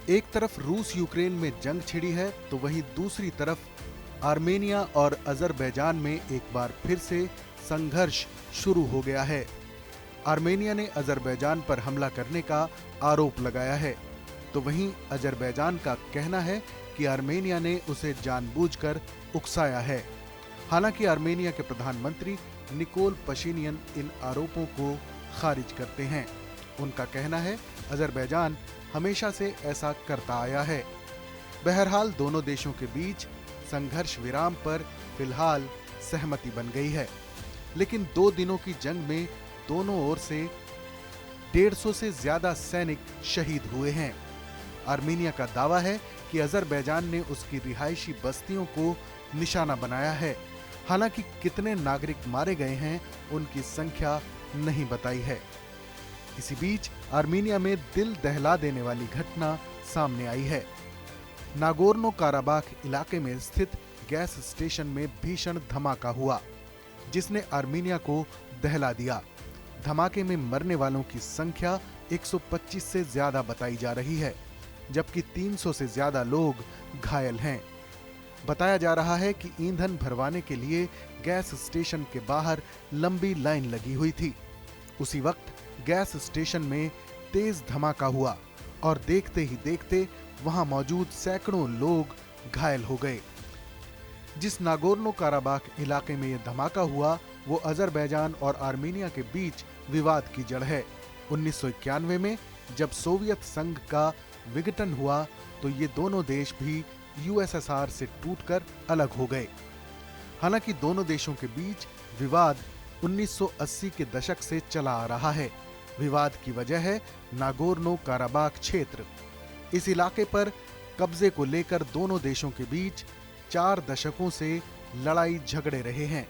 एक तरफ रूस यूक्रेन में जंग छिड़ी है तो वहीं दूसरी तरफ आर्मेनिया और अजरबैजान में एक बार फिर से संघर्ष शुरू हो गया है। आर्मेनिया ने अजरबैजान पर हमला करने का आरोप लगाया है, तो वहीं अजरबैजान का कहना है कि आर्मेनिया ने उसे जानबूझकर उकसाया है। हालांकि आर्मेनिया के प्रधानमंत्री निकोल पशिनियन इन आरोपों को खारिज करते हैं। उनका कहना है अजरबैजान हमेशा से ऐसा करता आया है। बहरहाल दोनों देशों के बीच संघर्ष विराम पर फिलहाल सहमति बन गई है, लेकिन 2 दिनों की जंग में दोनों ओर से 150 से ज्यादा सैनिक शहीद हुए हैं। आर्मेनिया का दावा है कि अजरबैजान ने उसकी रिहायशी बस्तियों को निशाना बनाया है। हालांकि कितने नागरिक मारे गए हैं उनकी संख्या नहीं बताई है। इसी बीच आर्मेनिया में दिल दहला देने वाली घटना सामने आई है। नागोर्नो काराबाख इलाके में स्थित गैस स्टेशन में भीषण धमाका हुआ, जिसने आर्मेनिया को दहला दिया। धमाके में मरने वालों की संख्या 125 से ज्यादा बताई जा रही है, जबकि 300 से ज्यादा लोग घायल हैं। बताया जा रहा है कि ईंधन भरवाने के लिए गैस स्टेशन के बाहर लंबी लाइन लगी हुई थी। उसी वक्त गैस स्टेशन में तेज धमाका हुआ और देखते ही देखते वहां मौजूद सैकड़ों लोग घायल हो गए। जिस नागोर्नो काराबाख इलाके में यह धमाका हुआ वो अजरबैजान और आर्मेनिया के बीच विवाद की जड़ है। 1991 में जब सोवियत संघ का विघटन हुआ तो ये दोनों देश भी यूएसएसआर से टूटकर अलग हो गए। हालांकि दोनों देशों के बीच विवाद 1980 के दशक से चला आ रहा है। विवाद की वजह है नागोर्नो काराबाख क्षेत्र। इस इलाके पर कब्जे को लेकर दोनों देशों के बीच 4 दशकों से लड़ाई झगड़े रहे हैं।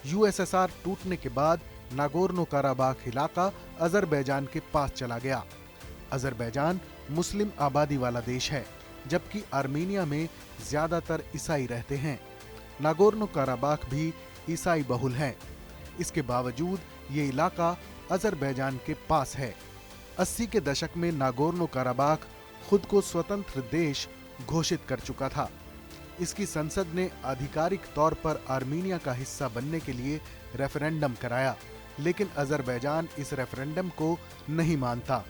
यूएसएसआर टूटने के बाद नागोर्नो काराबाख इलाका अजरबैजान के पास चला गया। अजरबैजान मुस्लिम आबादी वाला देश है, जबकि आर्मेनिया में ज्यादातर ईसाई रहते हैं। नागोर्नो काराबाख भी ईसाई बहुल है। इसके बावजूद ये इलाका अजरबैजान के पास है। 80 के दशक में नागोर्नो काराबाख खुद को स्वतंत्र देश घोषित कर चुका था। इसकी संसद ने आधिकारिक तौर पर आर्मेनिया का हिस्सा बनने के लिए रेफरेंडम कराया, लेकिन अजरबैजान इस रेफरेंडम को नहीं मानता।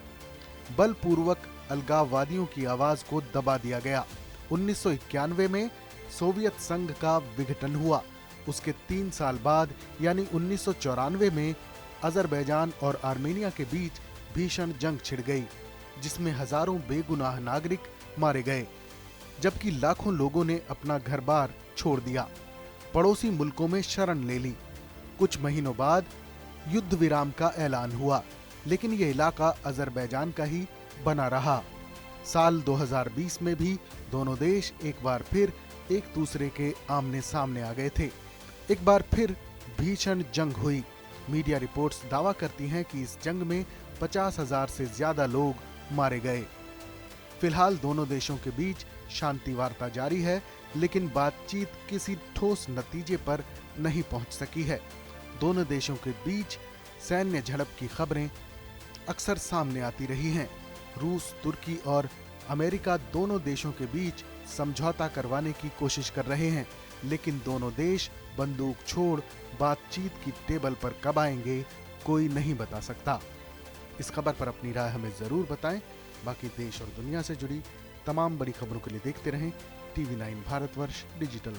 बलपूर्वक अलगाववादियों की आवाज को दबा दिया गया। 1991 में सोवियत संघ का विघटन हुआ। उसके 3 साल बाद यानी 1994 में अजरबैजान और आर्मेनिया के बीच भीषण जंग छिड़ गई, जिसमें हजारों बेगुनाह नागरिक मारे गए, जबकि लाखों लोगों ने अपना घर-बार छोड़ दिया, पड़ोसी मुल्कों में शरण ले ली। कुछ महीनों बाद युद्ध विराम का ऐलान हुआ, लेकिन यह इलाका अजरबैजान का ही बना रहा। साल 2020 में भी दोनों देश एक बार फिर एक दूसरे के आमने सामने आ गए थे। एक बार फिर भीषण जंग हुई। मीडिया रिपोर्ट्स दावा करती हैं कि इस जंग में 50,000 से ज्यादा लोग मारे गए। फिलहाल दोनों देशों के बीच शांति वार्ता जारी है, लेकिन बातचीत किसी ठोस नतीजे पर नहीं पहुंच सकी है। दोनों देशों के बीच सैन्य झड़प की खबरें अक्सर सामने आती रही हैं। रूस, तुर्की और अमेरिका दोनों देशों के बीच समझौता करवाने की कोशिश कर रहे हैं, लेकिन दोनों देश बंदूक छोड़ बातचीत की टेबल पर कब आएंगे कोई नहीं बता सकता। इस खबर पर अपनी राय हमें जरूर बताएं। बाकी देश और दुनिया से जुड़ी तमाम बड़ी खबरों के लिए देखते रहें टीवी 9 भारतवर्ष डिजिटल।